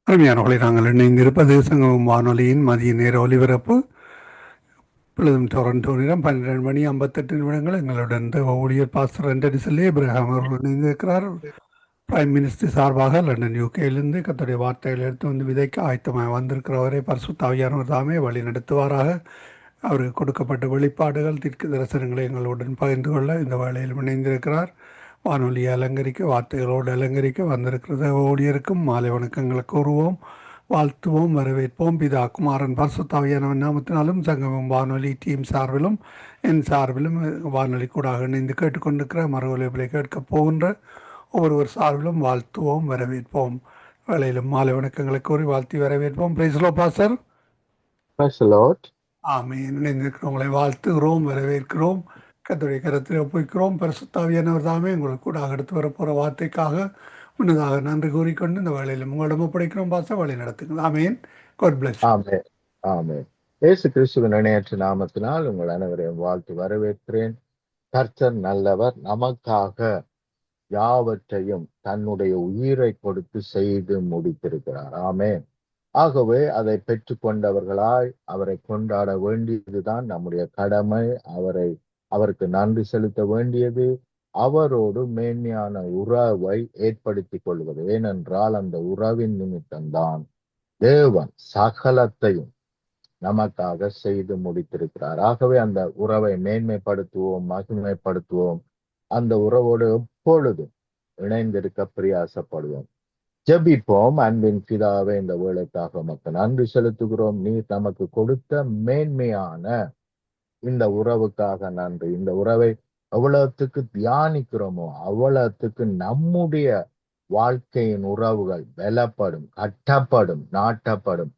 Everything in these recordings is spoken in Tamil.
அருமையானவர்களை நாங்கள் இணைந்திருப்பது சங்கமம் வானொலியின் மதிய நேர ஒலிபரப்பு. இப்பொழுதும் டொரண்டோ நேரம் 12 மணி 58 நிமிடங்கள். எங்களுடன் தேவ ஊழியர் பாஸ்டர் ஆண்டனி செல்லே இப்ராஹிம் அவர்கள் இணைந்திருக்கிறார். பிரைம் மினிஸ்டர் சார்பாக லண்டன் யூகேயிலிருந்து கர்த்தருடைய வார்த்தைகளை எடுத்து வந்து விதைக்க ஆயத்தமாக வந்திருக்கிறவரை பரிசுத்த ஆவியானவர் தாமே வழி நடத்துவாராக. அவருக்கு கொடுக்கப்பட்ட வெளிப்பாடுகள் தீர்க்க தரிசனங்களை எங்களுடன் பகிர்ந்து கொள்ள இந்த வேளையில் இணைந்திருக்கிறார். வானொலியை அலங்கரிக்க, வார்த்தைகளோடு அலங்கரிக்க வந்திருக்கிற ஊழியருக்கும் மாலை வணக்கங்களை கூறுவோம், வாழ்த்துவோம், வரவேற்போம். பிதா குமாரன் பரிசுத்தாவியானவன் நாமத்தினாலும் சங்கமம் வானொலி டீம் சார்பிலும் என் சார்பிலும் வானொலி கூட இணைந்து கேட்டுக்கொண்டிருக்கிற மறு ஒலிபரப்பை கேட்கப் போகின்ற ஒவ்வொருவர் சார்பிலும் வாழ்த்துவோம், வரவேற்போம். வேளையிலும் மாலை வணக்கங்களை கூறி வாழ்த்தி வரவேற்போம். Praise lord pastor. Praise the Lord. Amen. இணைந்திருக்கிறவங்களை வாழ்த்துகிறோம், வரவேற்கிறோம், கர்த்தருடைய கரத்தில் ஒப்புவிக்கிறோம். பரிசுத்தாவியானவர் தாமே உங்களுக்கு கூட அடுத்து வரப்போகிற வார்த்தைக்காக முன்னதாக நன்றி கூறிக்கொண்டு இந்த வேளையில் உங்களிடம் ஒப்படைக்கிறோம். பாஸ்டர், வழி நடத்துங்கள். Amen. God bless. Amen. Amen. இயேசு கிறிஸ்துவின் இணையற்ற நாமத்தினால் உங்கள் அனைவரையும் வாழ்த்து வரவேற்கிறேன். கர்த்தர் நல்லவர், நமக்காக யாவற்றையும் தன்னுடைய உயிரை கொடுத்து செய்து முடித்திருக்கிறார். ஆமென். ஆகவே அதை பெற்றுக்கொண்டவர்களாய் அவரை கொண்டாட வேண்டியதுதான் நம்முடைய கடமை. அவருக்கு நன்றி செலுத்த வேண்டியது, அவரோடு மேன்மையான உறவை ஏற்படுத்திக் கொள்வது. ஏனென்றால் அந்த உறவின் நிமித்தம்தான் தேவன் சகலத்தையும் நமக்காக செய்து முடித்திருக்கிறார். ஆகவே அந்த உறவை மேன்மைப்படுத்துவோம், மகிமைப்படுத்துவோம். அந்த உறவோடு எப்பொழுதும் இணைந்திருக்க பிரயாசப்படுவோம். ஜெபிப்போம். அன்பின் பிதாவே, இந்த வேளைக்காக உமக்கு நன்றி செலுத்துகிறோம். நீர் நமக்கு கொடுத்த மேன்மையான இந்த உறவுக்காக நன்றி. இந்த உறவை எவ்வளவுக்கு தியானிக்கிறோமோ அவ்வளவுக்கு நம்முடைய வாழ்க்கையின் உறவுகள் பலப்படும், கட்டப்படும், நாட்டப்படும்.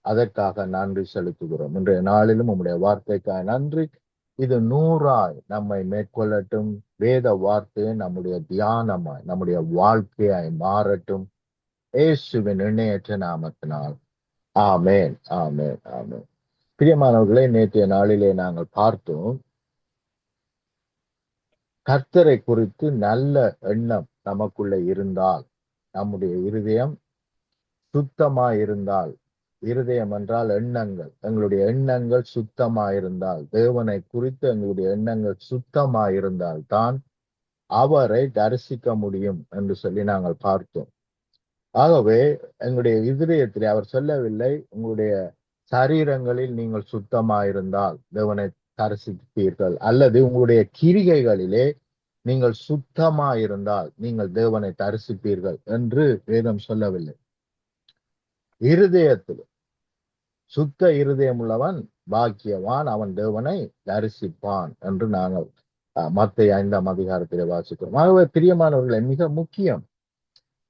அதற்காக நன்றி செலுத்துகிறோம். இன்றைய நாளிலும் உம்முடைய வார்த்தைக்காக நன்றி. இது 100ஆய் நம்மை மேற்கொள்ளட்டும். வேத வார்த்தையை நம்முடைய தியானமாய், நம்முடைய வாழ்க்கையாய் மாறட்டும். இயேசுவின் இணையற்ற நாமத்தினால் ஆமென், ஆமென், ஆமென். பிரியமானவர்களே, நேற்றைய நாளிலே நாங்கள் பார்த்தோம், கர்த்தரை குறித்து நல்ல எண்ணம் நமக்குள்ள இருந்தால், நம்முடைய இருதயம் சுத்தமாயிருந்தால், இருதயம் என்றால் எண்ணங்கள், எங்களுடைய எண்ணங்கள் சுத்தமாயிருந்தால், தேவனை குறித்து எங்களுடைய எண்ணங்கள் சுத்தமாயிருந்தால் தான் அவரை தரிசிக்க முடியும் என்று சொல்லி நாங்கள் பார்த்தோம். ஆகவே எங்களுடைய இருதயத்திலே அவர் சொல்லவில்லை, உங்களுடைய சரீரங்களில் நீங்கள் சுத்தமாயிருந்தால் தேவனை தரிசிப்பீர்கள், அல்லது உங்களுடைய கிரிகைகளிலே நீங்கள் சுத்தமாயிருந்தால் நீங்கள் தேவனை தரிசிப்பீர்கள் என்று வேதம் சொல்லவில்லை. இருதயத்தில் சுத்த இருதயம் உள்ளவன் பாக்கியவான், அவன் தேவனை தரிசிப்பான் என்று நாங்கள் மத்தேயு 5ஆம் அதிகாரத்திலே வாசிக்கிறோம். ஆகவே பிரியமானவர்களை, மிக முக்கியம்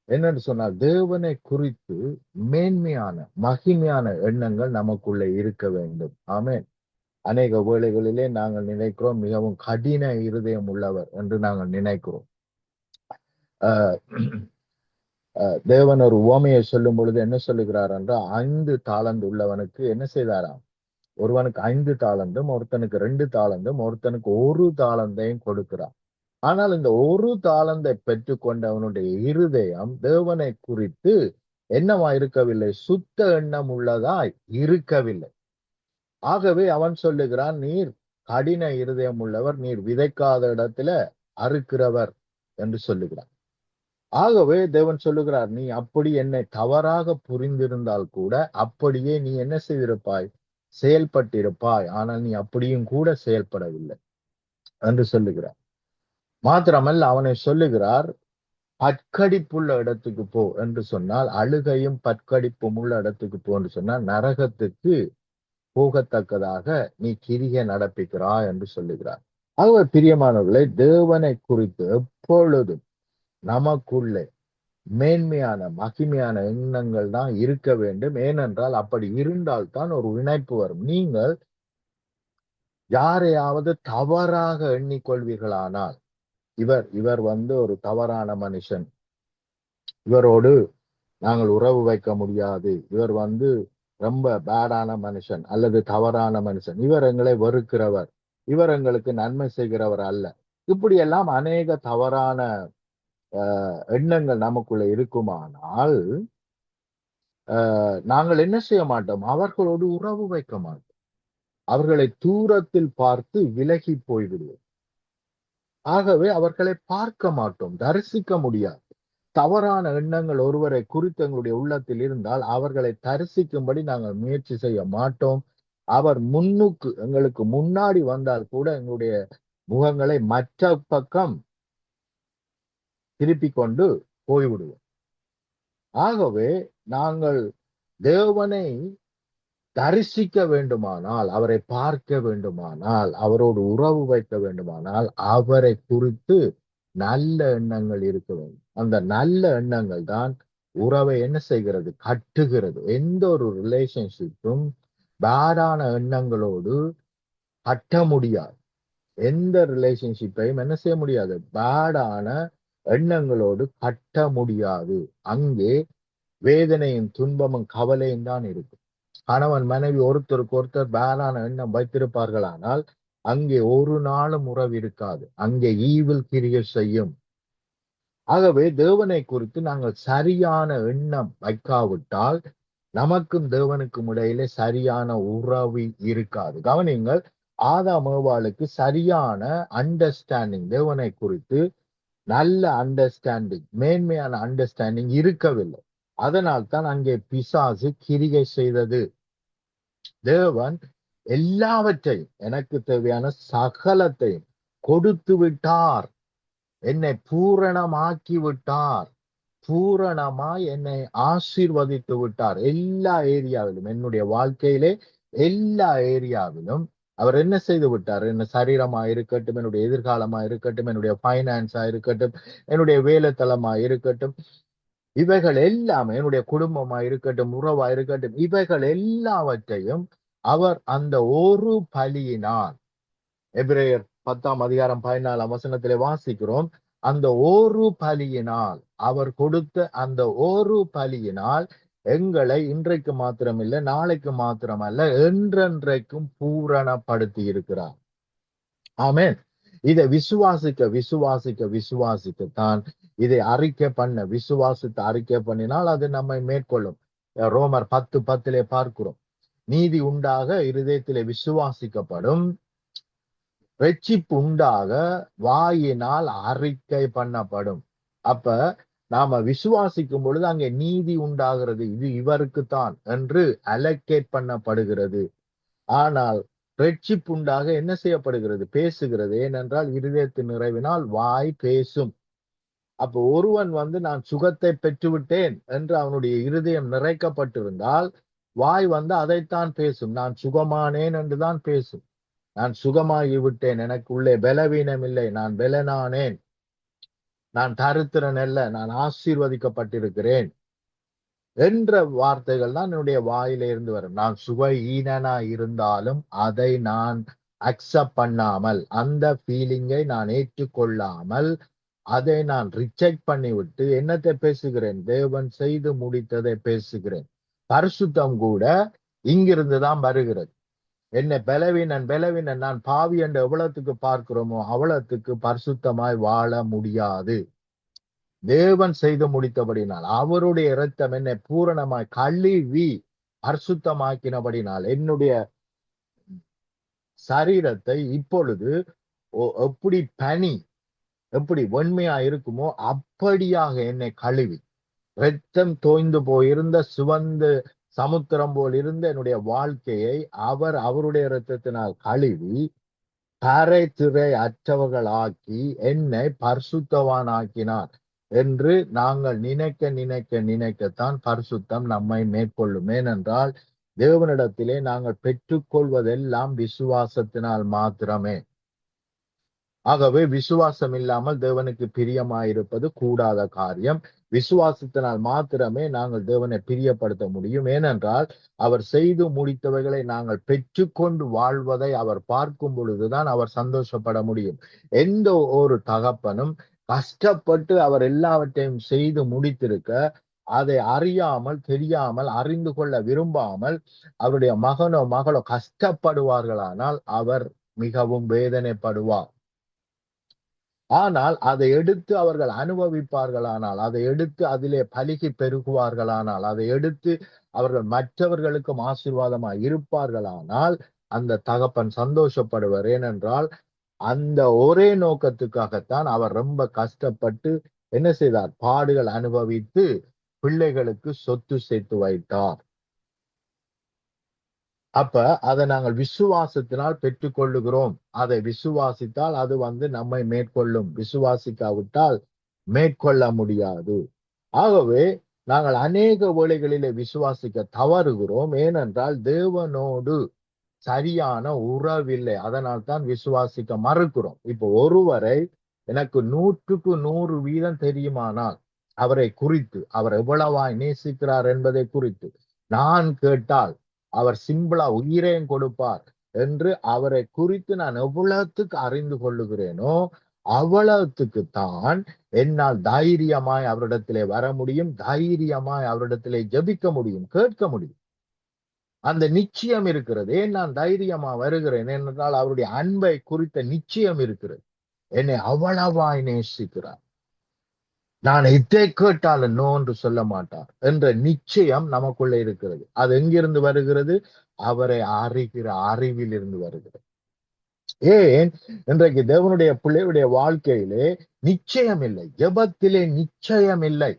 என்னன்னு சொன்னால், தேவனை குறித்து மேன்மையான மகிமையான எண்ணங்கள் நமக்குள்ள இருக்க வேண்டும். ஆமென். அநேக வேளைகளிலே நாங்கள் நினைக்கிறோம், மிகவும் கடின இருதயம் உள்ளவர் என்று நாங்கள் நினைக்கிறோம். தேவன் ஒரு உவமையை சொல்லும் பொழுது என்ன சொல்லுகிறார் என்றால், 5 தாலந்து உள்ளவனுக்கு என்ன செய்தாராம்? ஒருவனுக்கு 5 தாலந்தும், ஒருத்தனுக்கு 2 தாலந்தும், ஒருத்தனுக்கு 1 தாலந்தையும் கொடுக்கிறார். ஆனால் இந்த 1 தாலந்தை பெற்றுக்கொண்டவனுடைய இருதயம் தேவனை குறித்து என்னவா இருக்கவில்லை? சுத்த எண்ணம் உள்ளதாய் இருக்கவில்லை. ஆகவே அவன் சொல்லுகிறான், நீர் கடின இருதயம் உள்ளவர், நீர் விதைக்காத இடத்துல அறுக்கிறவர் என்று சொல்லுகிறார். ஆகவே தேவன் சொல்லுகிறார், நீ அப்படி என்னை தவறாக புரிந்திருந்தால் கூட அப்படியே நீ என்ன செய்திருப்பாய்? செயல்பட்டிருப்பாய். ஆனால் நீ அப்படியும் கூட செயல்படவில்லை என்று சொல்லுகிறார். மாத்திரமல்ல, அவனை சொல்லுகிறார், பற்கடிப்புள்ள இடத்துக்கு போ என்று சொன்னால், அழுகையும் பற்கடிப்பும் உள்ள இடத்துக்கு போ என்று சொன்னால், நரகத்துக்கு போகத்தக்கதாக நீ கிரியை நடப்பிக்கிறாய் என்று சொல்லுகிறார். ஆகவே பிரியமானவர்களே, தேவனை குறித்து எப்பொழுதும் நமக்குள்ளே மேன்மையான மகிமையான எண்ணங்கள் தான் இருக்க வேண்டும். ஏனென்றால் அப்படி இருந்தால்தான் ஒரு இணைப்பு வரும். நீங்கள் யாரையாவது தவறாக எண்ணிக்கொள்வீர்களானால், இவர் ஒரு தவறான மனுஷன், இவரோடு நாங்கள் உறவு வைக்க முடியாது, இவர் ரொம்ப பேடான மனுஷன் அல்லது தவறான மனுஷன், இவர் எங்களை வெறுக்கிறவர், இவர் எங்களுக்கு நன்மை செய்கிறவர் அல்ல, இப்படியெல்லாம் அநேக தவறான எண்ணங்கள் நமக்குள்ள இருக்குமானால் நாங்கள் என்ன செய்ய மாட்டோம்? அவர்களோடு உறவு வைக்க மாட்டோம். அவர்களை தூரத்தில் பார்த்து விலகி போய்விடுவோம். ஆகவே அவர்களை பார்க்க மாட்டோம், தரிசிக்க முடியாது. தவறான எண்ணங்கள் ஒருவரை குறித்து எங்களுடைய உள்ளத்தில் இருந்தால் அவர்களை தரிசிக்கும்படி நாங்கள் முயற்சி செய்ய மாட்டோம். அவர் முன்னுக்கு எங்களுக்கு முன்னாடி வந்தால் கூட எங்களுடைய முகங்களை மற்ற பக்கம் திருப்பிக் கொண்டு போய்விடுவோம். ஆகவே நாங்கள் தேவனை தரிசிக்க வேண்டுமானால், அவரை பார்க்க வேண்டுமானால், அவரோடு உறவு வைக்க வேண்டுமானால், அவரை குறித்து நல்ல எண்ணங்கள் இருக்க வேண்டும். அந்த நல்ல எண்ணங்கள் தான் உறவை என்ன செய்கிறது? கட்டுகிறது. எந்த ஒரு ரிலேஷன்ஷிப்பும் பேடான எண்ணங்களோடு கட்ட முடியாது. எந்த ரிலேஷன்ஷிப்பையும் என்ன செய்ய முடியாது? பேடான எண்ணங்களோடு கட்ட முடியாது. அங்கே வேதனையும் துன்பமும் கவலையும் தான் இருக்கும். கணவன் மனைவி ஒருத்தருக்கு ஒருத்தர் பேடான எண்ணம் வைத்திருப்பார்களானால் அங்கே ஒரு நாளும் உறவு இருக்காது. அங்கே ஈவில் கிரியை செய்யும். ஆகவே தேவனை குறித்து நாங்கள் சரியான எண்ணம் வைக்காவிட்டால் நமக்கும் தேவனுக்கும் இடையிலே சரியான உறவு இருக்காது. கவனிங்கள், ஆதாம் ஏவாளுக்கு சரியான அண்டர்ஸ்டாண்டிங், தேவனை குறித்து நல்ல அண்டர்ஸ்டாண்டிங், மேன்மையான அண்டர்ஸ்டாண்டிங் இருக்கவில்லை. அதனால் தான் அங்கே பிசாசு கிரியை செய்தது. தேவன் எல்லாவற்றையும், எனக்கு தேவையான சகலத்தையும் கொடுத்து விட்டார். என்னை பூரணமாக்கி விட்டார். பூரணமாய் என்னை ஆசீர்வதித்து விட்டார். எல்லா ஏரியாவிலும், என்னுடைய வாழ்க்கையிலே எல்லா ஏரியாவிலும் அவர் என்ன செய்து விட்டார்? என்ன சரீரமா இருக்கட்டும், என்னுடைய எதிர்காலமா இருக்கட்டும், என்னுடைய பைனான்ஸா இருக்கட்டும், என்னுடைய வேலைத்தளமா இருக்கட்டும், இவைகள் எல்லாமே, என்னுடைய குடும்பமா இருக்கட்டும், உறவா இருக்கட்டும், இவைகள் எல்லாவற்றையும் அவர் அந்த ஒரு பலியினால், எபிரேயர் 10:14 வாசிக்கிறோம், அந்த ஒரு பலியினால், அவர் கொடுத்த அந்த ஒரு பலியினால் எங்களை இன்றைக்கு மாத்திரமில்லை, நாளைக்கு மாத்திரமல்ல, என்றென்றைக்கும் பூரணப்படுத்தி இருக்கிறார். ஆமென். இதை விசுவாசிக்க விசுவாசிக்க விசுவாசிக்கத்தான், இதை அறிக்கை பண்ண, விசுவாசித்து அறிக்கை பண்ணினால் அது நம்மை மேற்கொள்ளும். ரோமர் 10:10 பார்க்கிறோம், நீதி உண்டாக இருதயத்திலே விசுவாசிக்கப்படும், ரட்சிப்பு உண்டாக வாயினால் அறிக்கை பண்ணப்படும். அப்ப நாம விசுவாசிக்கும் பொழுது அங்கே நீதி உண்டாகிறது. இது இவருக்குத்தான் என்று அலோகேட் பண்ணப்படுகிறது. ஆனால் ரட்சிப்பு உண்டாக என்ன செய்யப்படுகிறது? பேசுகிறது. ஏனென்றால் இருதயத்தின் நிறைவினால் வாய் பேசும். அப்போ ஒருவன் நான் சுகத்தை பெற்றுவிட்டேன் என்று அவனுடைய இருதயம் நிறைக்கப்பட்டிருந்தால் வாய் அதைத்தான் பேசும். நான் சுகமானேன் என்றுதான் பேசும். நான் சுகமாகி விட்டேன், எனக்கு உள்ளே பலவீனம் இல்லை, நான் பலனானேன், நான் தரித்திரன் அல்ல, நான் ஆசீர்வதிக்கப்பட்டிருக்கிறேன் என்ற வார்த்தைகள் தான் என்னுடைய வாயில இருந்து வரும். நான் சுகஹீனனா இருந்தாலும் அதை நான் அக்செப்ட் பண்ணாமல், அந்த ஃபீலிங்கை நான் ஏற்றுக்கொள்ளாமல், அதை நான் ரிஜெக்ட் பண்ணிவிட்டு என்னத்தை பேசுகிறேன்? தேவன் செய்து முடித்ததை பேசுகிறேன். பரிசுத்தம் கூட இங்கிருந்து தான் வருகிறது. என்னை பலவீனன் நான் பாவி என்று எவ்வளவுக்கு பார்க்கிறோமோ அவ்வளவுக்கு பரிசுத்தமாய் வாழ முடியாது. தேவன் செய்து முடித்தபடினால், அவருடைய இரத்தம் என்னை பூரணமாய் கழுவி பரிசுத்தமாக்கினபடினால், என்னுடைய சரீரத்தை இப்பொழுது எப்படி பனி எப்படி வெண்மையா இருக்குமோ அப்படியாக என்னை கழுவி, இரத்தம் தோய்ந்து போயிருந்த சிவந்து சமுத்திரம் போல் இருந்த என்னுடைய வாழ்க்கையை அவர் அவருடைய இரத்தத்தினால் கழுவி கரை திரை அற்றவர்களாக்கி என்னை பரிசுத்தவானாக்கினார் என்று நாங்கள் நினைக்கத்தான் பரிசுத்தம் நம்மை மேற்கொள்ளும். ஏனென்றால் தேவனிடத்திலே நாங்கள் பெற்றுக்கொள்வதெல்லாம் விசுவாசத்தினால் மாத்திரமே. ஆகவே விசுவாசம் இல்லாமல் தேவனுக்கு பிரியமாயிருப்பது கூடாத காரியம். விசுவாசத்தினால் மாத்திரமே நாங்கள் தேவனை பிரியப்படுத்த முடியும். ஏனென்றால் அவர் செய்து முடித்தவைகளை நாங்கள் பெற்றுக்கொண்டு வாழ்வதை அவர் பார்க்கும் பொழுதுதான் அவர் சந்தோஷப்பட முடியும். எந்த ஒரு தகப்பனும் கஷ்டப்பட்டு அவர் எல்லாவற்றையும் செய்து முடித்திருக்க, அதை அறியாமல், தெரியாமல், அறிந்து கொள்ள விரும்பாமல் அவருடைய மகனோ மகளோ கஷ்டப்படுவார்களானால் அவர் மிகவும் வேதனைப்படுவார். ஆனால் அதை எடுத்து அவர்கள் அனுபவிப்பார்களானால், அதை எடுத்து அதிலே பலுகி பெருகுவார்களானால், அதை எடுத்து அவர்கள் மற்றவர்களுக்கும் ஆசீர்வாதமாய் இருப்பார்களானால், அந்த தகப்பன் சந்தோஷப்படுவார். ஏனென்றால் அந்த ஒரே நோக்கத்துக்காகத்தான் அவர் ரொம்ப கஷ்டப்பட்டு என்ன செய்தார்? பாடுகள் அனுபவித்து பிள்ளைகளுக்கு சொத்து சேர்த்து வைத்தார். அப்ப அதை நாங்கள் விசுவாசத்தினால் பெற்றுக்கொள்ளுகிறோம். அதை விசுவாசித்தால் அது நம்மை மேற்கொள்ளும். விசுவாசிக்காவிட்டால் மேற்கொள்ள முடியாது. ஆகவே நாங்கள் அநேக வேளைகளிலே விசுவாசிக்க தவறுகிறோம். ஏனென்றால் தேவனோடு சரியான உறவில்லை. அதனால் தான் விசுவாசிக்க மறுக்கிறோம். இப்போ ஒருவரை எனக்கு 100% தெரியுமானால் அவரை குறித்து, அவர் எவ்வளவாய் நேசிக்கிறார் என்பதை குறித்து நான் கேட்டால், அவர் சிம்பிளா உயிரையும் கொடுப்பார் என்று அவரை குறித்து நான் எவ்வளவுக்கு அறிந்து கொள்ளுகிறேனோ அவ்வளவுக்கு தான் என்னால் தைரியமாய் அவரிடத்திலே வர முடியும், தைரியமாய் அவரிடத்திலே ஜெபிக்க முடியும், கேட்க முடியும். அந்த நிச்சயம் இருக்கிறது. ஏன் நான் தைரியமா வருகிறேன் என்றால் அவருடைய அன்பை குறித்த நிச்சயம் இருக்கிறது. என்னை அவ்வளவாய் நேசிக்கிறார், நான் எதை கேட்டாலும் நோ என்று சொல்ல மாட்டார் என்ற நிச்சயம் நமக்குள்ள இருக்கிறது. அது எங்கிருந்து வருகிறது? அவரை அறிகிற அறிவில் இருந்து வருகிறது. ஏன் இன்றைக்கு தேவனுடைய பிள்ளையுடைய வாழ்க்கையிலே நிச்சயம் இல்லை, ஜெபத்திலே நிச்சயம் இல்லை.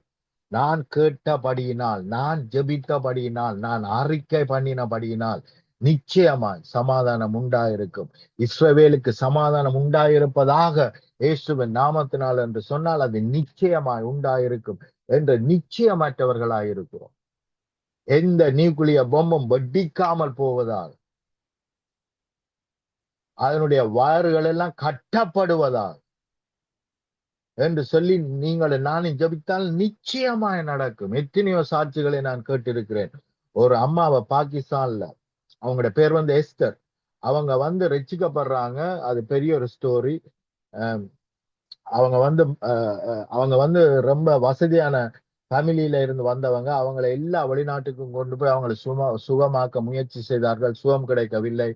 நான் கேட்டபடியினால், நான் ஜெபித்தபடியினால், நான் அறிக்கை பண்ணினபடியினால் நிச்சயமாய் சமாதானம் உண்டாயிருக்கும். இஸ்ரவேலுக்கு சமாதானம் உண்டாயிருப்பதாக இயேசுவின் நாமத்தினால் என்று சொன்னால் அது நிச்சயமாய் உண்டாயிருக்கும் என்ற நிச்சயமற்றவர்களாயிருக்கிறோம். எந்த நியூக்ளியர் பொம்பும் வெடிக்காமல் போவதால், அதனுடைய வயர்கள் எல்லாம் கட்டப்படுவதால் என்று சொல்லி நீங்கள் நானும் ஜபித்தால் நிச்சயமாய் நடக்கும். எத்தனையோ சாட்சிகளை நான் கேட்டிருக்கிறேன். ஒரு அம்மாவை பாகிஸ்தான்ல, அவங்களோட பேர் எஸ்தர், அவங்க ரட்சிக்கப்படுறாங்க. அது பெரிய ஒரு ஸ்டோரி. அவங்க ரொம்ப வசதியான ஃபேமிலியில இருந்து வந்தவங்க. அவங்களை எல்லா வெளிநாட்டுக்கும் கொண்டு போய் அவங்களை சுகமாக்க முயற்சி செய்தார்கள். சுகம் கிடைக்கவில்லை.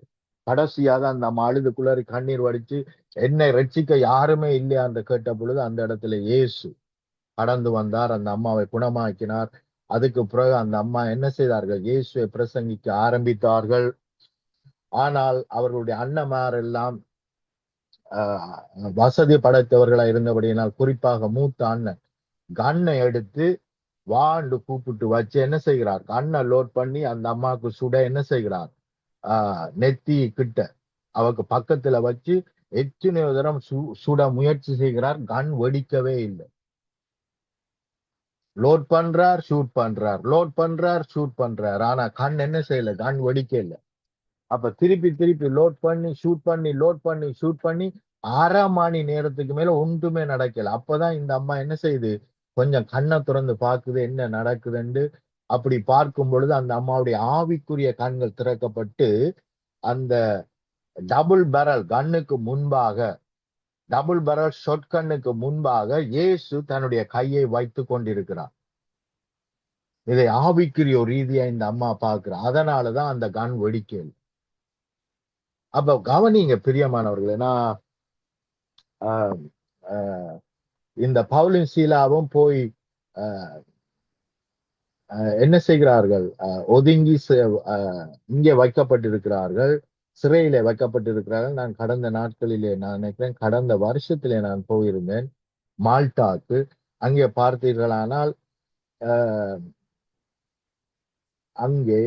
கடைசியாக அந்த அம்மா அழுது குளறி கண்ணீர் வடிச்சு என்னை ரட்சிக்க யாருமே இல்லையா என்று கேட்ட பொழுது அந்த இடத்துல இயேசு கடந்து வந்தார், அந்த அம்மாவை குணமாக்கினார். அதுக்கு பிறகு அந்த அம்மா என்ன செய்தார்கள்? இயேசுவை பிரசங்கிக்க ஆரம்பித்தார்கள். ஆனால் அவர்களுடைய அண்ணமார் எல்லாம் வசதி படைத்தவர்களா இருந்தபடியினால், குறிப்பாக மூத்த அண்ணன் கண்ணை எடுத்து வாண்டு கூப்பிட்டு வச்சு என்ன செய்கிறார்? கண்ணை லோட் பண்ணி அந்த அம்மாவுக்கு சுட என்ன செய்கிறார்? நெத்தி கிட்ட அவருக்கு பக்கத்துல வச்சு எத்தனையோ தரம் சுட முயற்சி செய்கிறார். கண் வெடிக்கவே இல்லை. லோட் பண்றார், ஷூட் பண்றார், லோட் பண்றார், ஷூட் பண்றார். ஆனா கண் என்ன செய்யல? கண் வெடிக்க இல்லை. அப்ப திருப்பி லோட் பண்ணி ஷூட் பண்ணி லோட் பண்ணி ஷூட் பண்ணி 1/2 மணி நேரத்துக்கு மேல ஒன்றுமே நடக்கல. அப்பதான் இந்த அம்மா என்ன செய்யுது? கொஞ்சம் கண்ணை திறந்து பாக்குது என்ன நடக்குதுன்னு. அப்படி பார்க்கும் பொழுது அந்த அம்மாவுடைய ஆவிக்குரிய கண்கள் திறக்கப்பட்டு அந்த டபுள் பேரல் கண்ணுக்கு முன்பாக, டபுள் பேரல் ஷாட் கண்ணுக்கு முன்பாக இயேசு தன்னுடைய கையை வைத்து கொண்டிருக்கிறார். இதை ஆவிக்குரிய ரீதியா இந்த அம்மா பார்க்கிறார். அதனாலதான் அந்த கண் வெடிக்கல். அப்ப கவனிங்க பிரியமானவர்களே, நான் இந்த பவுலும் சீலாவும் போய் என்ன செய்கிறார்கள்? ஒதுங்கி இங்கே வைக்கப்பட்டிருக்கிறார்கள், சிறையிலே வைக்கப்பட்டிருக்கிறார்கள். நான் கடந்த நாட்களிலே, நான் நினைக்கிறேன் கடந்த வருஷத்திலே நான் போயிருந்தேன் மால்டாக்கு. அங்கே பார்த்தீர்களானால் அங்கே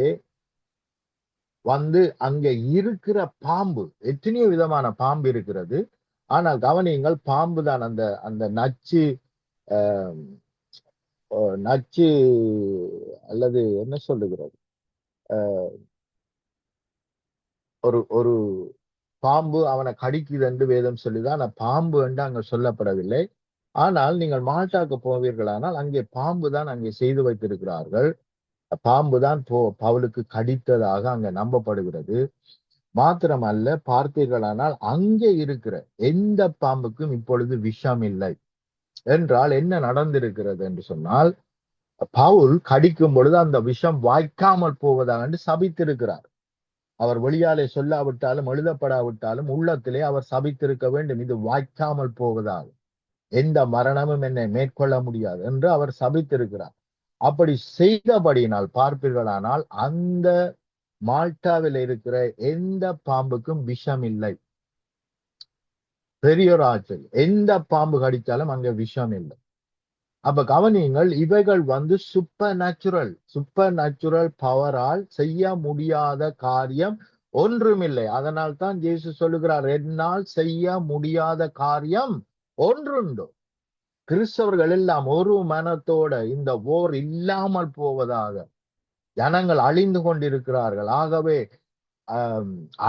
அங்கே இருக்கிற பாம்பு, எத்தனையோ விதமான பாம்பு இருக்கிறது. ஆனால் கவனியுங்கள், பாம்பு தான் அந்த நச்சு நச்சு அல்லது என்ன சொல்லுகிறது, ஒரு பாம்பு அவனை கடிக்குது என்று வேதம் சொல்லிதான். பாம்பு என்று அங்க சொல்லப்படவில்லை. ஆனால் நீங்கள் மால்டாக்கு போவீர்களானால் அங்கே பாம்பு தான் அங்கே செய்து வைத்திருக்கிறார்கள். பாம்புதான் பவுலுக்கு கடித்ததாக அங்க நம்பப்படுகிறது. மாத்திரமல்ல, பார்த்தீர்களானால் அங்கே இருக்கிற எந்த பாம்புக்கும் இப்பொழுது விஷம் இல்லை. என்றால் என்ன நடந்திருக்கிறது என்று சொன்னால், பவுல் கடிக்கும் பொழுது அந்த விஷம் வாய்க்காமல் போவதாக என்று சபித்திருக்கிறார். அவர் வெளியாலே சொல்லாவிட்டாலும் எழுதப்படாவிட்டாலும் உள்ளத்திலே அவர் சபித்திருக்க வேண்டும், இது வாய்க்காமல் போவதாக. எந்த மரணமும் என்னை மேற்கொள்ள முடியாது என்று அவர் சபித்திருக்கிறார். அப்படி செய்தபடியினால் பார்ப்பீர்களானால் அந்த மால்டாவில் இருக்கிற எந்த பாம்புக்கும் விஷம் இல்லை. பெரிய ஒரு ஆற்றல். எந்த பாம்பு கடித்தாலும் அங்க விஷம் இல்லை. அப்ப கவனியுங்கள், இவைகள் சூப்பர் நேச்சுரல் பவரால் செய்ய முடியாத காரியம் ஒன்றுமில்லை. அதனால் தான் இயேசு சொல்லுகிறார், என்னால் செய்ய முடியாத காரியம் ஒன்றுண்டோ. கிறிஸ்தவர்கள் எல்லாம் ஒரு மனத்தோட இந்த ஓர் இல்லாமல் போவதாக, ஜனங்கள் அழிந்து கொண்டிருக்கிறார்கள். ஆகவே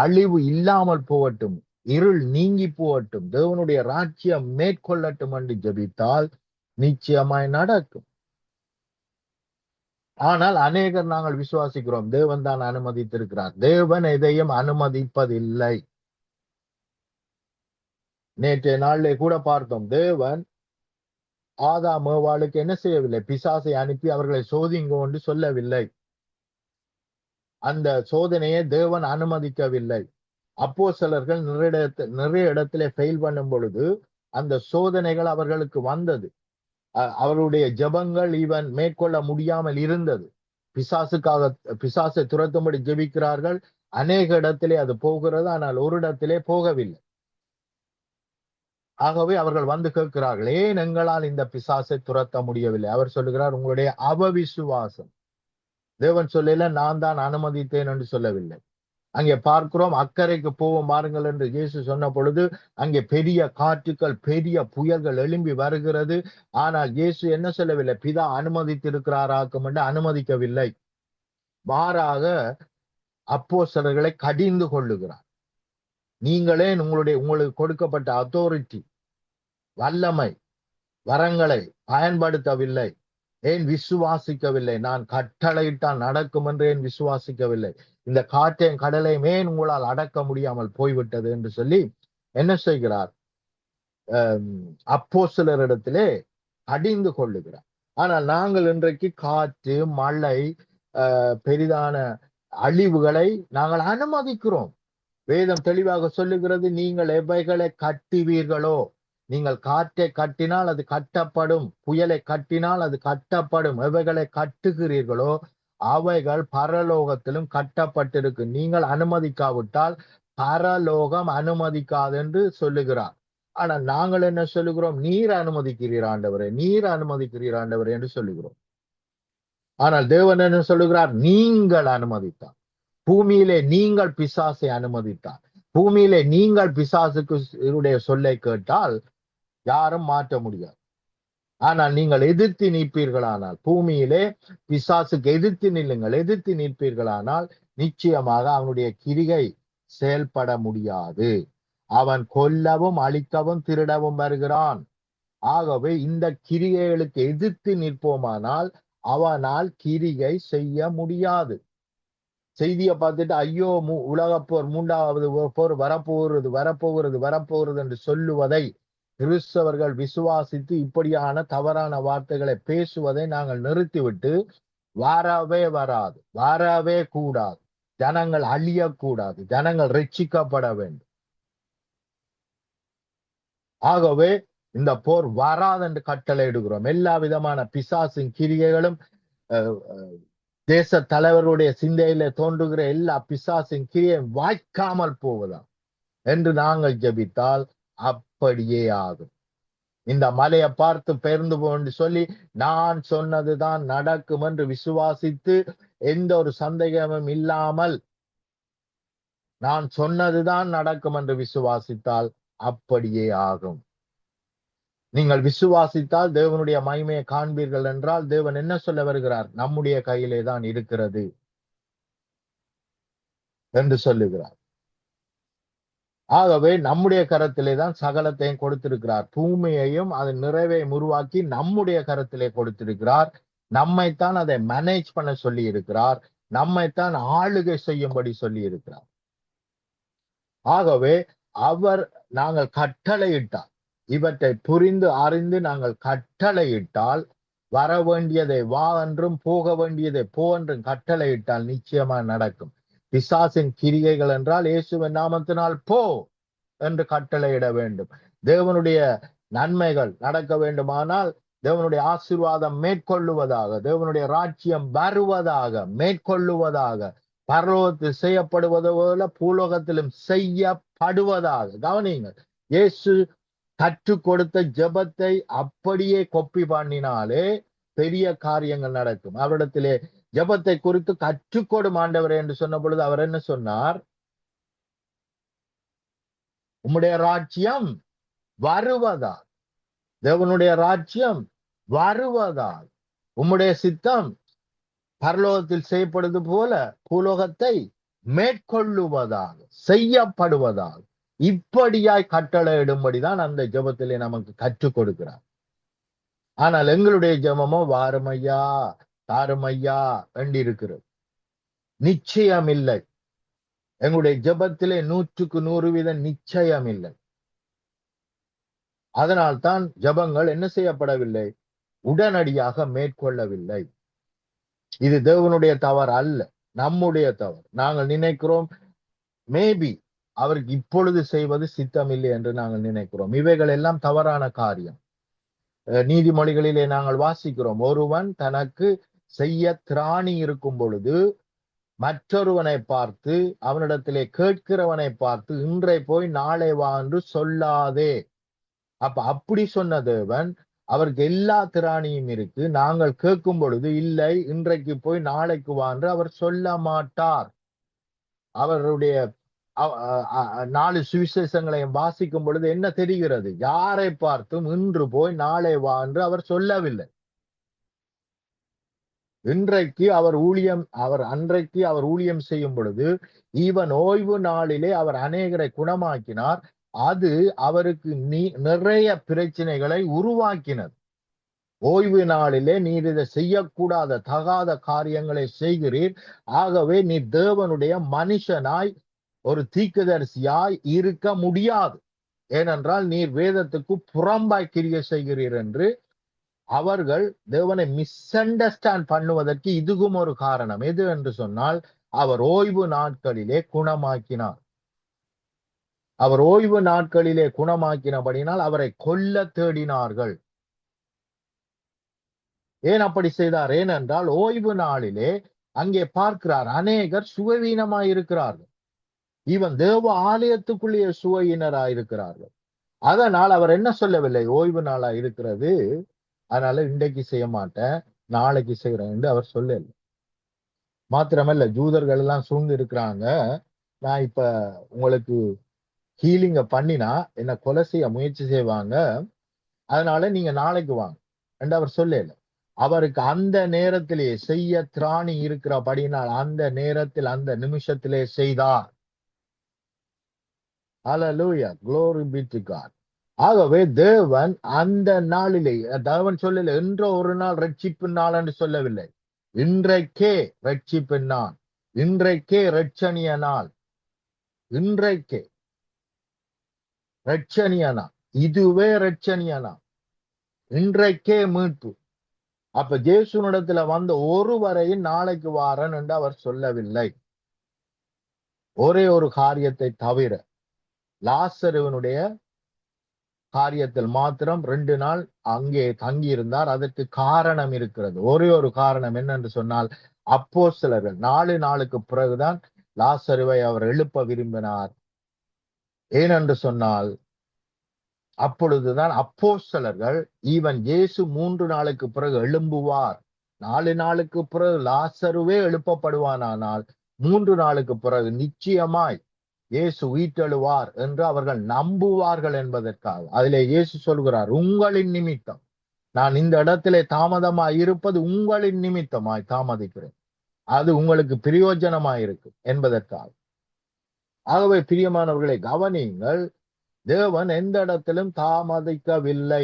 அழிவு இல்லாமல் போகட்டும், இருள் நீங்கி போகட்டும், தேவனுடைய ராஜ்யம் மேற்கொள்ளட்டும் என்று ஜெபித்தால் நிச்சயமாய் நடக்கும். ஆனால் அநேகர் நாங்கள் விசுவாசிக்கிறோம் தேவன் தான் அனுமதித்திருக்கிறார். தேவன் எதையும் அனுமதிப்பதில்லை. நேற்றைய நாளிலே கூட பார்த்தோம், தேவன் ஆதாம் ஏவாளுக்கு என்ன செய்யவில்லை? பிசாசை அனுப்பி அவர்களை சோதிங்கோ என்று சொல்லவில்லை. அந்த சோதனையை தேவன் அனுமதிக்கவில்லை. அப்போஸ்தலர்கள் நிறைய இடத்திலே ஃபெயில் பண்ணும் பொழுது அந்த சோதனைகள் அவர்களுக்கு வந்தது. அவருடைய ஜெபங்கள் இவன் மேற்கொள்ள முடியாமல் இருந்தது. பிசாசை துரத்தும்படி ஜெபிக்கிறார்கள். அநேக இடத்திலே அது போகிறது, ஆனால் ஒரு இடத்திலே போகவில்லை. ஆகவே அவர்கள் கேட்கிறார்கள், ஏன் எங்களால் இந்த பிசாசை துரத்த முடியவில்லை? அவர் சொல்லுகிறார், உங்களுடைய அவவிசுவாசம். தேவன் சொல்லல நான் தான் அனுமதித்தேன் என்று சொல்லவில்லை. அங்கே பார்க்கிறோம், அக்கறைக்கு போவோம் பாருங்கள் என்று இயேசு சொன்ன பொழுது அங்கே பெரிய காற்றுக்கள், பெரிய புயல்கள் எழும்பி வருகிறது. ஆனால் இயேசு என்ன சொல்லவில்லை? பிதா அனுமதித்திருக்கிறாராக்கும் என்று அனுமதிக்கவில்லை. மாறாக அப்போஸ்தலர்களை கடிந்து கொள்ளுகிறார். நீங்களே உங்களுக்கு கொடுக்கப்பட்ட அத்தாரிட்டி, வல்லமை, வரங்களை பயன்படுத்தவில்லை. ஏன் விசுவாசிக்கவில்லை? நான் கட்டளையிட்டால் நடக்கும் என்று ஏன் விசுவாசிக்கவில்லை? இந்த காற்றையும் கடலையும் ஏன் உங்களால் அடக்க முடியாமல் போய்விட்டது என்று சொல்லி என்ன செய்கிறார்? அப்போஸ்தலரிடத்திலே கடிந்து கொள்ளுகிறார். ஆனால் நாங்கள் இன்றைக்கு காற்று, மழை, பெரிதான அழிவுகளை நாங்கள் அனுமதிக்கிறோம். வேதம் தெளிவாக சொல்லுகிறது, நீங்கள் எவைகளை கட்டுவீர்களோ, நீங்கள் காற்றை கட்டினால் அது கட்டப்படும், புயலை கட்டினால் அது கட்டப்படும். எவைகளை கட்டுகிறீர்களோ அவைகள் பரலோகத்திலும் கட்டப்பட்டிருக்கு. நீங்கள் அனுமதிக்காவிட்டால் பரலோகம் அனுமதிக்காது என்று சொல்லுகிறார். ஆனா நாங்கள் என்ன சொல்லுகிறோம்? நீர் அனுமதிக்கிறீர் ஆண்டவரே, நீர் அனுமதிக்கிறீர் ஆண்டவரே என்று சொல்லுகிறோம். ஆனால் தேவன் என்ன சொல்லுகிறார்? நீங்கள் அனுமதித்தார். பூமியிலே நீங்கள் பிசாசை அனுமதித்தார், பூமியிலே நீங்கள் பிசாசுக்கு சொல்லை கேட்டால் யாரும் மாற்ற முடியாது. ஆனால் நீங்கள் எதிர்த்து நிற்பீர்களானால், பூமியிலே பிசாசுக்கு எதிர்த்து நில்லுங்கள், எதிர்த்து நிற்பீர்களானால் நிச்சயமாக அவனுடைய கிரிகை செயல்பட முடியாது. அவன் கொல்லவும் அழிக்கவும் திருடவும் வருகிறான். ஆகவே இந்த கிரிகைகளுக்கு எதிர்த்து நிற்போமானால் அவனால் கிரிகை செய்ய முடியாது. செய்தியை பார்த்துட்டு ஐயோ உலகப்போர், 3வது போர் வரப்போகிறது என்று சொல்லுவதை கிறிஸ்தவர்கள் விசுவாசித்து இப்படியான தவறான வார்த்தைகளை பேசுவதை நாங்கள் நிறுத்திவிட்டு, வரவே கூடாது, ஜனங்கள் அழியக்கூடாது, ஜனங்கள் ரட்சிக்கப்பட வேண்டும். ஆகவே இந்த போர் வராது என்று கட்டளை இடுகிறோம். எல்லா விதமான பிசாசின் கிரிகைகளும், தேச தலைவருடைய சிந்தையில தோன்றுகிற எல்லா பிசாசின் கிரியை வாய்க்காமல் போவதா என்று நாங்கள் ஜெபித்தால் அப்படியே ஆகும். இந்த மலையை பார்த்து பெயர்ந்து போன்று சொல்லி நான் சொன்னதுதான் நடக்கும் என்று விசுவாசித்து, எந்த ஒரு சந்தேகமும் இல்லாமல் நான் சொன்னதுதான் நடக்கும் என்று விசுவாசித்தால் அப்படியே ஆகும். நீங்கள் விசுவாசித்தால் தேவனுடைய மகிமையை காண்பீர்கள் என்றால் தேவன் என்ன சொல்ல வருகிறார்? நம்முடைய கையிலே தான் இருக்கிறது என்று சொல்லுகிறார். ஆகவே நம்முடைய கரத்திலே தான் சகலத்தையும் கொடுத்திருக்கிறார். பூமியையும் அதன் நிறைவையும் உருவாக்கி நம்முடைய கரத்திலே கொடுத்திருக்கிறார். நம்மைத்தான் அதை மேனேஜ் பண்ண சொல்லி இருக்கிறார். நம்மைத்தான் ஆளுகை செய்யும்படி சொல்லி இருக்கிறார். ஆகவே நாங்கள் கட்டளையிட்டால், இவற்றை புரிந்து அறிந்து நாங்கள் கட்டளையிட்டால், வர வேண்டியதை வா என்றும் போக வேண்டியதை போ என்றும் கட்டளையிட்டால் நிச்சயமா நடக்கும். பிசாசின் கிரிகைகள் என்றால் இயேசுவின் நாமத்தினால் போ என்று கட்டளையிட வேண்டும். தேவனுடைய நன்மைகள் நடக்க வேண்டுமானால் தேவனுடைய ஆசீர்வாதம் மேற்கொள்ளுவதாக, தேவனுடைய ராஜ்யம் வருவதாக, மேற்கொள்ளுவதாக, பரலோகத்தில் செய்யப்படுவது போல பூலோகத்திலும் செய்யப்படுவதாக. கவனியுங்கள், இயேசு கற்றுக் கொடுத்த ஜெபத்தை அப்படியே கொப்பி பண்ணினாலே பெரிய காரியங்கள் நடக்கும். அவரிடத்திலே ஜெபத்தை குறித்து கற்றுக்கொடும் ஆண்டவரே என்று சொன்ன பொழுது அவர் என்ன சொன்னார்? உம்முடைய ராஜ்யம் வருவதால், தேவனுடைய ராஜ்யம் வருவதால், உம்முடைய சித்தம் பரலோகத்தில் செய்யப்படுவது போல பூலோகத்தை மேற்கொள்ளுவதாக, செய்யப்படுவதாக, இப்படியாய் கட்டளையிடும்படிதான் அந்த ஜெபத்திலே நமக்கு கற்றுக் கொடுக்கிறார். ஆனால் எங்களுடைய ஜெபமோ வாருமையா தாருமையா என்றிருக்கிறது. நிச்சயம் இல்லை. எங்களுடைய ஜெபத்திலே 100% நிச்சயம் இல்லை. அதனால்தான் ஜெபங்கள் என்ன செய்யப்படவில்லை? உடனடியாக மேற்கொள்ளவில்லை. இது தேவனுடைய தவறு அல்ல, நம்முடைய தவறு. நாங்கள் நினைக்கிறோம் மேபி அவருக்கு இப்பொழுது செய்வது சித்தம் இல்லை என்று நாங்கள் நினைக்கிறோம். இவைகள் எல்லாம் தவறான காரியம். நீதிமொழிகளிலே நாங்கள் வாசிக்கிறோம், ஒருவன் தனக்கு செய்ய திராணி இருக்கும் பொழுது மற்றொருவனை பார்த்து, அவனிடத்திலே கேட்கிறவனை பார்த்து, இன்றை போய் நாளை வா என்று சொல்லாதே. அப்படி சொன்ன தேவன் அவருக்கு எல்லா திராணியும் இருக்கு. நாங்கள் கேட்கும் பொழுது இல்லை, இன்றைக்கு போய் நாளைக்கு வா என்று அவர் சொல்ல மாட்டார். அவருடைய 4 சுவிசேஷங்களையும் வாசிக்கும் பொழுது என்ன தெரிகிறது? யாரை பார்த்தும் இன்று போய் நாளை வா என்று அவர் சொல்லவில்லை. இன்றைக்கு அன்றைக்கு அவர் ஊழியம் செய்யும் பொழுது ஈவன் ஓய்வு நாளிலே அவர் அநேகரை குணமாக்கினார். அது அவருக்கு நிறைய பிரச்சனைகளை உருவாக்கினது. ஓய்வு நாளிலே நீர் இதை செய்யக்கூடாத தகாத காரியங்களை செய்கிறீர், ஆகவே நீ தேவனுடைய மனுஷனாய் ஒரு தீர்க்கதரிசியாய் இருக்க முடியாது, ஏனென்றால் நீர் வேதத்துக்கு புறம்பாய் கிரியை செய்கிறீர் என்று அவர்கள் தேவனை மிஸ் அண்டர்ஸ்டாண்ட் பண்ணுவதற்கு இதுவும் ஒரு காரணம். எது என்று சொன்னால், அவர் ஓய்வு நாட்களிலே குணமாக்கினார். அவர் ஓய்வு நாட்களிலே குணமாக்கினபடினால் அவரை கொல்ல தேடினார்கள். ஏன் அப்படி செய்தார்? ஏனென்றால் ஓய்வு நாளிலே அங்கே பார்க்கிறார் அநேகர் சுகவீனமாய் இருக்கிறார்கள். இவன் தேவ ஆலயத்துக்குள்ளேயே சுவையினராயிருக்கிறார்கள். அதனால் அவர் என்ன சொல்லவில்லை? ஓய்வு நாளா இருக்கிறது, அதனால இன்றைக்கு செய்ய மாட்டேன், நாளைக்கு செய்யறேன் என்று அவர் சொல்லல. மாத்திரமல்ல, ஜூதர்கள் எல்லாம் சூழ்ந்து இருக்கிறாங்க, நான் இப்ப உங்களுக்கு ஹீலிங்க பண்ணினா என்ன கொலை செய்ய முயற்சி செய்வாங்க, அதனால நீங்க நாளைக்கு வாங்க என்று அவர் சொல்லல. அவருக்கு அந்த நேரத்திலே செய்ய திராணி இருக்கிறபடினால் அந்த நேரத்தில் அந்த நிமிஷத்திலே செய்தார். ஹல்லேலூயா, glory be to God. ஆகவே தேவன் அந்த நாளிலே, தேவன் சொல்லல என்ற ஒரு நாள் ரட்சிப்பின் நாள் என்று சொல்லவில்லை. இன்றைக்கே ரட்சிப்பின் நாள், இன்றைக்கே ரட்சணிய நாள், இன்றைக்கே ரட்சணிய நாள், இதுவே ரட்சணிய நாள், இன்றைக்கே மீட்பு. அப்ப ஜேசுனிடத்துல வந்த ஒருவரையும் நாளைக்கு வாரன் என்று அவர் சொல்லவில்லை. ஒரே ஒரு காரியத்தை தவிர, லாசருவனுடைய காரியத்தில் மாத்திரம் 2 நாள் அங்கே தங்கியிருந்தார். அதற்கு காரணம் இருக்கிறது. ஒரே ஒரு காரணம் என்னென்று சொன்னால், அப்போஸ்தலர்கள் 4 நாளுக்கு பிறகுதான் லாசருவை அவர் எழுப்ப விரும்பினார். ஏனென்று சொன்னால், அப்பொழுதுதான் அப்போஸ்தலர்கள் ஈவன் இயேசு 3 நாளுக்கு பிறகு எழும்புவார், 4 நாளுக்கு பிறகு லாசருவே எழுப்பப்படுவானால் 3 நாளுக்கு பிறகு நிச்சயமாய் இயேசு உயிர்த்தெழுவார் என்று அவர்கள் நம்புவார்கள் என்பதற்காக. அதிலே இயேசு சொல்கிறார், உங்களின் நிமித்தம் நான் இந்த இடத்திலே தாமதமாய் இருப்பது உங்களின் நிமித்தமாய் தாமதிக்கிறேன், அது உங்களுக்கு பிரயோஜனமாயிருக்கு என்பதற்காக. ஆகவே பிரியமானவர்களை கவனியுங்கள், தேவன் எந்த இடத்திலும் தாமதிக்கவில்லை.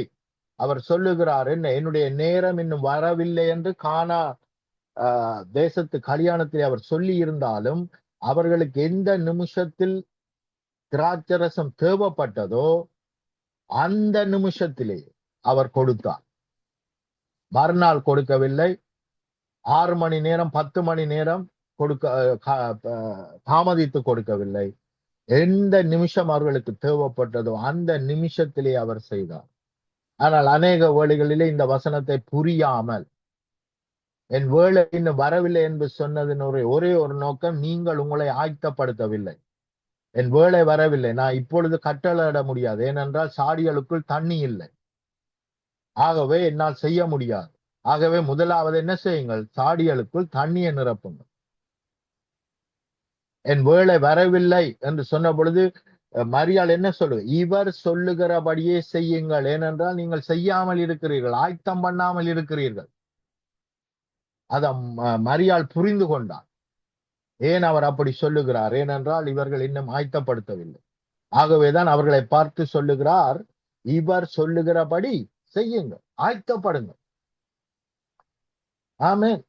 அவர் சொல்லுகிறார், என்னுடைய நேரம் இன்னும் வரவில்லை என்று கானா தேசத்து கல்யாணத்தில் அவர் சொல்லி இருந்தாலும் அவர்களுக்கு எந்த நிமிஷத்தில் திராட்சரசம் தேவைப்பட்டதோ அந்த நிமிஷத்திலே அவர் கொடுத்தார். மறுநாள் கொடுக்கவில்லை, 6 மணி நேரம் 10 மணி நேரம் தாமதித்து கொடுக்கவில்லை. எந்த நிமிஷம் அவர்களுக்கு தேவைப்பட்டதோ அந்த நிமிஷத்திலே அவர் செய்தார். ஆனால் அநேக வேளைகளிலே இந்த வசனத்தை புரியாமல் என் வேலை இன்னும் வரவில்லை என்று சொன்னதின் ஒரே ஒரு நோக்கம், நீங்கள் உங்களை ஆயத்தப்படுத்தவில்லை. என் வேலை வரவில்லை, நான் இப்பொழுது கட்டளையிட முடியாது, ஏனென்றால் சாடிகளுக்குள் தண்ணி இல்லை, ஆகவே என்னால் செய்ய முடியாது. ஆகவே முதலாவது என்ன செய்யுங்கள், சாடிகளுக்குள் தண்ணியை நிரப்புங்கள். என் வேலை வரவில்லை என்று சொன்ன பொழுது மரியாள் என்ன சொல்லு, இவர் சொல்லுகிறபடியே செய்யுங்கள், ஏனென்றால் நீங்கள் செய்யாமல் இருக்கிறீர்கள், ஆயத்தம் பண்ணாமல் இருக்கிறீர்கள். அத மரியாள் புரிந்து கொண்டார். ஏன் அவர் அப்படி சொல்லுகிறார்? ஏனென்றால் இவர்கள் இன்னும் ஆயத்தப்படுத்தவில்லை. ஆகவேதான் அவர்களை பார்த்து சொல்லுகிறார், இவர் சொல்லுகிறபடி செய்யுங்கள், ஆயத்தப்படுங்கள். ஆமென்.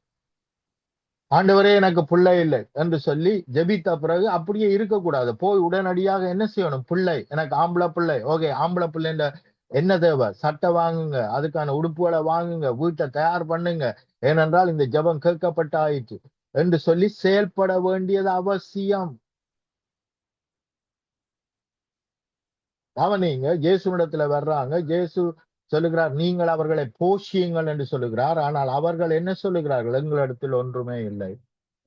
ஆண்டவரே எனக்கு பிள்ளை இல்லை என்று சொல்லி ஜெபித்த பிறகு அப்படியே இருக்கக்கூடாது. போய் உடனடியாக என்ன செய்யணும், பிள்ளை, எனக்கு ஆம்பளை பிள்ளை, ஓகே, ஆம்பளை பிள்ளை என்ன தேவை, சட்டை வாங்குங்க, அதுக்கான உடுப்புகளை வாங்குங்க, வீட்டை தயார் பண்ணுங்க, ஏனென்றால் இந்த ஜெபம் கேட்கப்பட்டாயிற்று என்று சொல்லி செயல்பட வேண்டியது அவசியம். கவனிங்க, இயேசுவிடத்துல வர்றாங்க, இயேசு சொல்லுகிறார், நீங்கள் அவர்களை போஷியுங்கள் என்று சொல்லுகிறார். ஆனால் அவர்கள் என்ன சொல்லுகிறார்கள், எங்களிடத்தில் ஒன்றுமே இல்லை,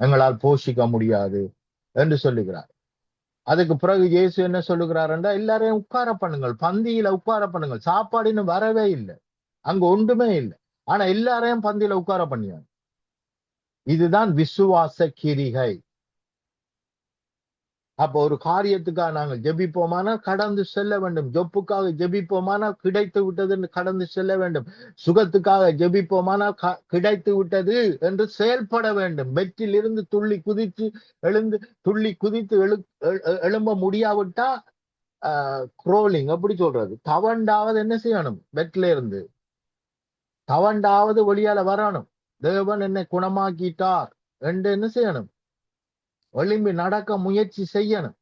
எங்களால் போஷிக்க முடியாது என்று சொல்லுகிறார். அதுக்கு பிறகு இயேசு என்ன சொல்லுகிறார் என்றால், எல்லாரையும் உட்கார பண்ணுங்கள், பந்தியில உட்கார பண்ணுங்கள். சாப்பாடுன்னு வரவே இல்லை, அங்க ஒன்றுமே இல்லை, ஆனா எல்லாரையும் பந்தியில உட்கார பண்ணியாங்க. இதுதான் விசுவாச கிரிகை. அப்போ ஒரு காரியத்துக்காக நாங்கள் ஜெபிப்போமானால் கடந்து செல்ல வேண்டும். ஜொப்புக்காக ஜெபிப்போமானால் கிடைத்து விட்டது என்று கடந்து செல்ல வேண்டும். சுகத்துக்காக ஜெபிப்போமானால் கிடைத்து விட்டது என்று செயல்பட வேண்டும். பெற்றிலிருந்து துள்ளி குதித்து எழும்ப முடியாவிட்டா குரோலிங் அப்படி சொல்றது, தவண்டாவது என்ன செய்யணும், பெட்ல இருந்து தவண்டாவது வெளியால வரணும். தேவன் என்னை குணமாக்கிட்டார் என்று என்ன செய்யணும், எழும்பி நடக்க முயற்சி செய்யணும்.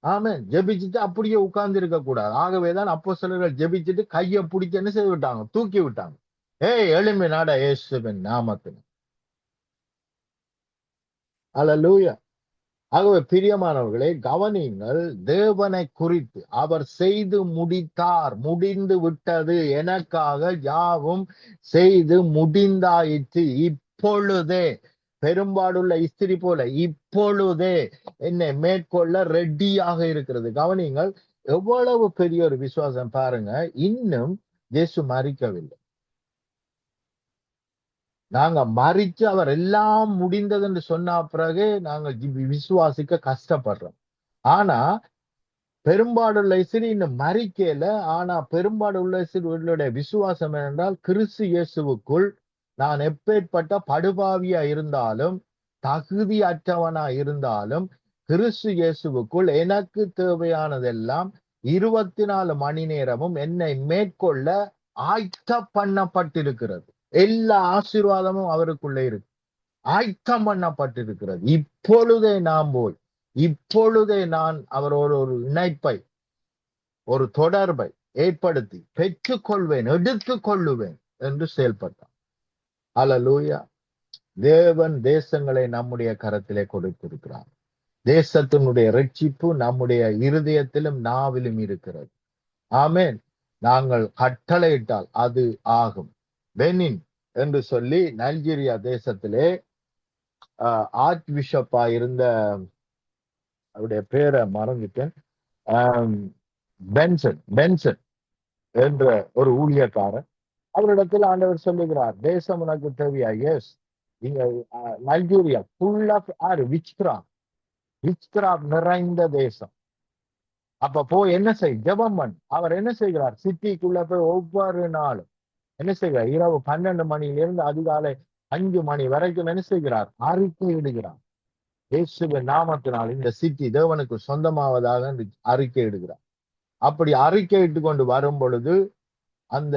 ஆமென். ஜெபிச்சுட்டு அப்படியே உட்கார்ந்து இருக்க கூடாது. ஆகவேதான் அப்போஸ்தலர்கள் ஜெபிச்சுட்டு கையை பிடிச்சு என்ன செய்து விட்டாங்க, தூக்கி விட்டாங்க. ஏய், எழும்பி நட இயேசுவின் நாமத்தில். அல்லேலூயா. ஆகவே பிரியமானவர்களே, கவனியுங்கள், தேவனை குறித்து அவர் செய்து முடித்தார், முடிந்து விட்டது, எனக்காக யாவும் செய்து முடிந்தாயிற்று, இப்பொழுதே பெரும்பாடுள்ள இஸ்திரி போல இப்பொழுதே என்னை மேற்கொள்ள ரெடியாக இருக்கிறது. கவனிங்கள், எவ்வளவு பெரிய ஒரு விசுவாசம் பாருங்க. இன்னும் இயேசு மரிக்கவில்லை, நாங்க மறிச்சு அவர் எல்லாம் முடிந்தது என்று சொன்ன பிறகு நாங்கள் விசுவாசிக்க கஷ்டப்படுறோம். ஆனா பெரும்பாடுள்ள இஸ்திரி இன்னும் மறிக்கல. ஆனா பெரும்பாடுள்ள இஸ்திரியுடைய விசுவாசம் என்றால், கிறிஸ்து இயேசுவுக்குள் நான் எப்பேற்பட்ட படுபாவியா இருந்தாலும், தகுதி அற்றவனா இருந்தாலும், கிறிஸ்து இயேசுவுக்குள் எனக்கு தேவையானதெல்லாம் 24 மணி நேரமும் என்னை மேற்கொள்ள ஆயத்த பண்ணப்பட்டிருக்கிறது. எல்லா ஆசீர்வாதமும் அவருக்குள்ளே இருக்கு, ஆயத்தம் பண்ணப்பட்டிருக்கிறது. இப்பொழுதே நாம் போய், இப்பொழுதே நான் அவரோடு ஒரு இணைப்பை, ஒரு தொடர்பை ஏற்படுத்தி பெற்றுக்கொள்வேன், எடுத்துக் கொள்ளுவேன் என்று செயல்பட்டார். அல்லேலூயா. தேவன் தேசங்களை நம்முடைய கரத்திலே கொடுத்திருக்கிறார். தேசத்தினுடைய ரட்சிப்பு நம்முடைய இருதயத்திலும் நாவிலும் இருக்கிறது. ஆமென். நாங்கள் கட்டளையிட்டால் அது ஆகும். பெனின் என்று சொல்லி நைஜீரியா தேசத்திலே ஆர்ச் பிஷப்பா இருந்த, அவருடைய பேரை மறந்துட்டேன், பென்சன் என்ற ஒரு ஊழியக்காரன், அவரிடத்தில் ஆண்டவர் சொல்லுகிறார், தேசம் உனக்கு தேவையா? எஸ். இங்க நைஜீரியா ஃபுல் ஆஃப் விச்கிராஃப்ட் நிறைந்த தேசம். அப்ப போய் என்ன ஜெபம் பண்ணு. அவர் என்ன செய்கிறார், சிட்டிக்குள்ள போய் ஒவ்வொரு நாளும் என்ன செய்கிறார், இரவு 12 மணியிலிருந்து அதிகாலை 5 மணி வரைக்கும் என்ன செய்கிறார், அறிக்கை இடுகிறார். இயேசுவின் நாமத்தினால் இந்த சிட்டி தேவனுக்கு சொந்தமாவதாக அறிக்கை இடுகிறார். அப்படி அறிக்கை இட்டு கொண்டு வரும் பொழுது அந்த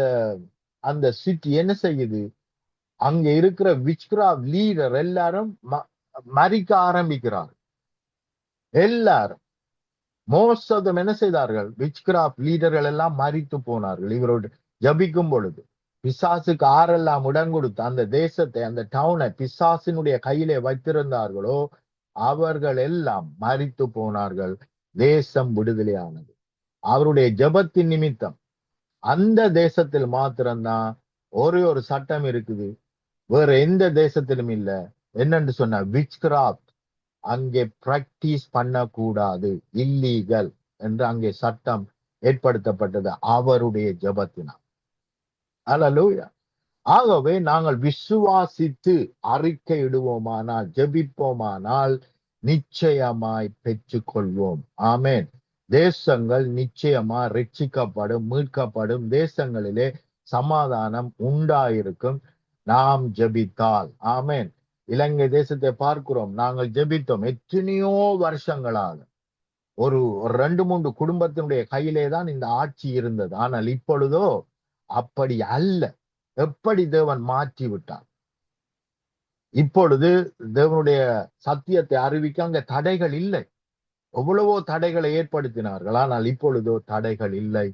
அந்த சிட்டி என்ன செய்யுது, அங்க இருக்கிற விச்கிராஃப்ட் லீடர் எல்லாரும் மறிக்க ஆரம்பிக்கிறார். எல்லாரும் மோஸ்ட் ஆஃப் தம் என்ன செய்தார்கள், விச்கிராஃப்ட் லீடர்கள் எல்லாம் மறித்து போனார்கள். இவரோடு ஜபிக்கும் பொழுது பிசாசுக்கு ஆரெல்லாம் இடம் கொடுத்து அந்த தேசத்தை, அந்த டவுனை பிசாசினுடைய கையிலே வைத்திருந்தார்களோ அவர்கள் எல்லாம் மறித்து போனார்கள். தேசம் விடுதலையானது. அவருடைய ஜபத்தின் நிமித்தம் அந்த தேசத்தில் மாத்திரம்தான் ஒரே ஒரு சட்டம் இருக்குது, வேற எந்த தேசத்திலும் இல்ல. என்னன்னு சொன்னா விச் கிராஃப்ட் அங்கே பிராக்டிஸ் பண்ணக்கூடாது, இல்லீகல் என்று அங்கே சட்டம் ஏற்படுத்தப்பட்டது அவருடைய ஜெபத்தினால். அல்லேலூயா. ஆகவே நாங்கள் விசுவாசித்து அறிக்கையிடுவோமானால், ஜெபிப்போமானால் நிச்சயமாய் பெற்றுக்கொள்வோம். ஆமென். தேசங்கள் நிச்சயமா ரட்சிக்கப்படும், மீட்கப்படும். தேசங்களிலே சமாதானம் உண்டாயிருக்கும் நாம் ஜெபித்தால். ஆமென். இலங்கை தேசத்தை பார்க்கிறோம், நாங்கள் ஜெபித்தோம் எத்தனையோ வருஷங்களாக. ஒரு 2-3 குடும்பத்தினுடைய கையிலே தான் இந்த ஆட்சி இருந்தது. ஆனால் இப்பொழுதோ அப்படி அல்ல. எப்படி தேவன் மாற்றி விட்டார். இப்பொழுது தேவனுடைய சத்தியத்தை அறிவிக்க அங்க தடைகள் இல்லை. எவ்வளவோ தடைகளை ஏற்படுத்தினார்கள், ஆனால் இப்பொழுதோ தடைகள் இல்லை.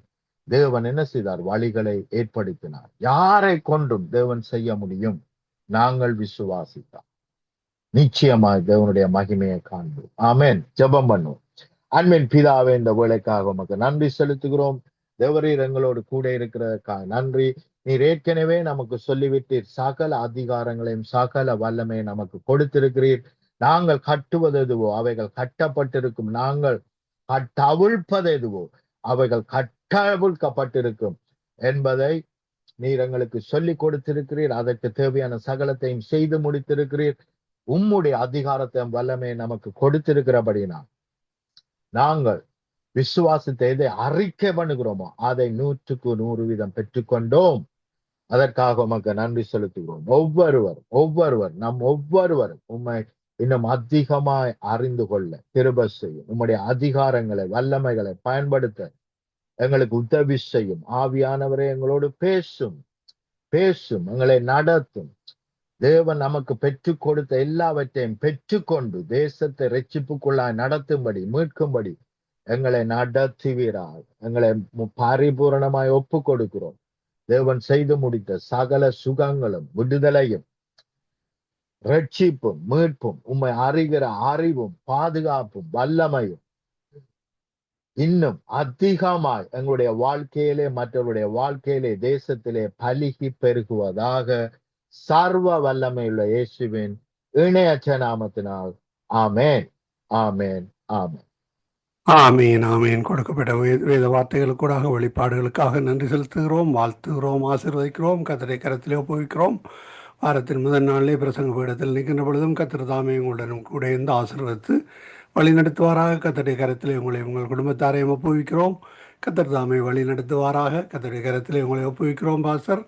தேவன் என்ன செய்தார்? வழிகளை ஏற்படுத்தினார். யாரை கொண்டும் தேவன் செய்ய முடியும். நாங்கள் விசுவாசித்தார் நிச்சயமாய் தேவனுடைய மகிமையை காண்போம். ஆமென். ஜெபம் பண்ணுவோம். அன்பின் பிதாவே, இந்த வேலைக்காக உமக்கு நன்றி செலுத்துகிறோம். தேவரீர் எங்களோடு கூட இருக்கிறதற்காக நன்றி. நீர் ஏற்கனவே நமக்கு சொல்லிவிட்டீர், சகல அதிகாரங்களையும் சகல வல்லமையும் நமக்கு கொடுத்திருக்கிறீர். நாங்கள் கட்டுவது எதுவோ அவைகள் கட்டப்பட்டிருக்கும், நாங்கள் கட்டவிழ்ப்பது எதுவோ அவைகள் கட்டவிழ்க்கப்பட்டிருக்கும் என்பதை நீர் எங்களுக்கு சொல்லிக் கொடுத்திருக்கிறீர். அதற்கு தேவையான சகலத்தையும் செய்து முடித்திருக்கிறீர். உம்முடைய அதிகாரத்தையும் வல்லமையை நமக்கு கொடுத்திருக்கிறபடினா நாங்கள் விசுவாசத்தை எதை அறிக்கை பண்ணுகிறோமோ அதை 100% பெற்றுக்கொண்டோம். அதற்காக உமக்கு நன்றி செலுத்துகிறோம். ஒவ்வொருவர் நம் ஒவ்வொருவரும் உம்மை இன்னும் அதிகமாய் அறிந்து கொள்ள கிருபை செய்யும். உம்முடைய அதிகாரங்களை வல்லமைகளை பயன்படுத்த எங்களுக்கு உதவி செய்யும். ஆவியானவரே எங்களோடு பேசும், எங்களை நடத்தும். தேவன் நமக்கு பெற்றுக் கொடுத்த எல்லாவற்றையும் பெற்றுக்கொண்டு தேசத்தை ரட்சிப்புக்குள்ளாய் நடத்தும்படி, மீட்கும்படி எங்களை நடத்துவீரால். எங்களை பரிபூரணமாய் ஒப்பு கொடுக்கிறோம். தேவன் செய்து முடித்த சகல சுகங்களும், விடுதலையும், ரட்சிப்பும், மீட்பும், உம்மை அறிகிற அறிவும், பாதுகாப்பும், வல்லமையும் இன்னும் அதிகமாய் எங்களுடைய வாழ்க்கையிலே, மற்றவருடைய வாழ்க்கையிலே, தேசத்திலே பலுகி பெருகுவதாக சர்வ வல்லமையுள்ள இயேசுவின் இணையற்ற நாமத்தினால் ஆமென், ஆமென், ஆமென். ஆமீன், ஆமீன். கொடுக்கப்பட்ட வேத வார்த்தைகளுக்கூடாக வெளிப்பாடுகளுக்காக நன்றி செலுத்துகிறோம், வாழ்த்துகிறோம், ஆசீர்வதிக்கிறோம். கர்த்தரை கரத்திலே ஒப்புவிக்கிறோம். வாரத்தின் முதல் நாளிலே பிரசங்க பீடத்தில் நிற்கின்ற பொழுதும் கர்த்தர் தாமே உங்களுடனும் கூட இருந்து ஆசீர்வதித்து வழி நடத்துவாராக. கர்த்தருடைய கரத்திலே உங்களை உங்கள் குடும்பத்தாரையும் ஒப்புவிக்கிறோம். கர்த்தர் தாமே வழி நடத்துவாராக. கர்த்தருடைய கரத்திலே உங்களை ஒப்புவிக்கிறோம் பாஸ்டர்.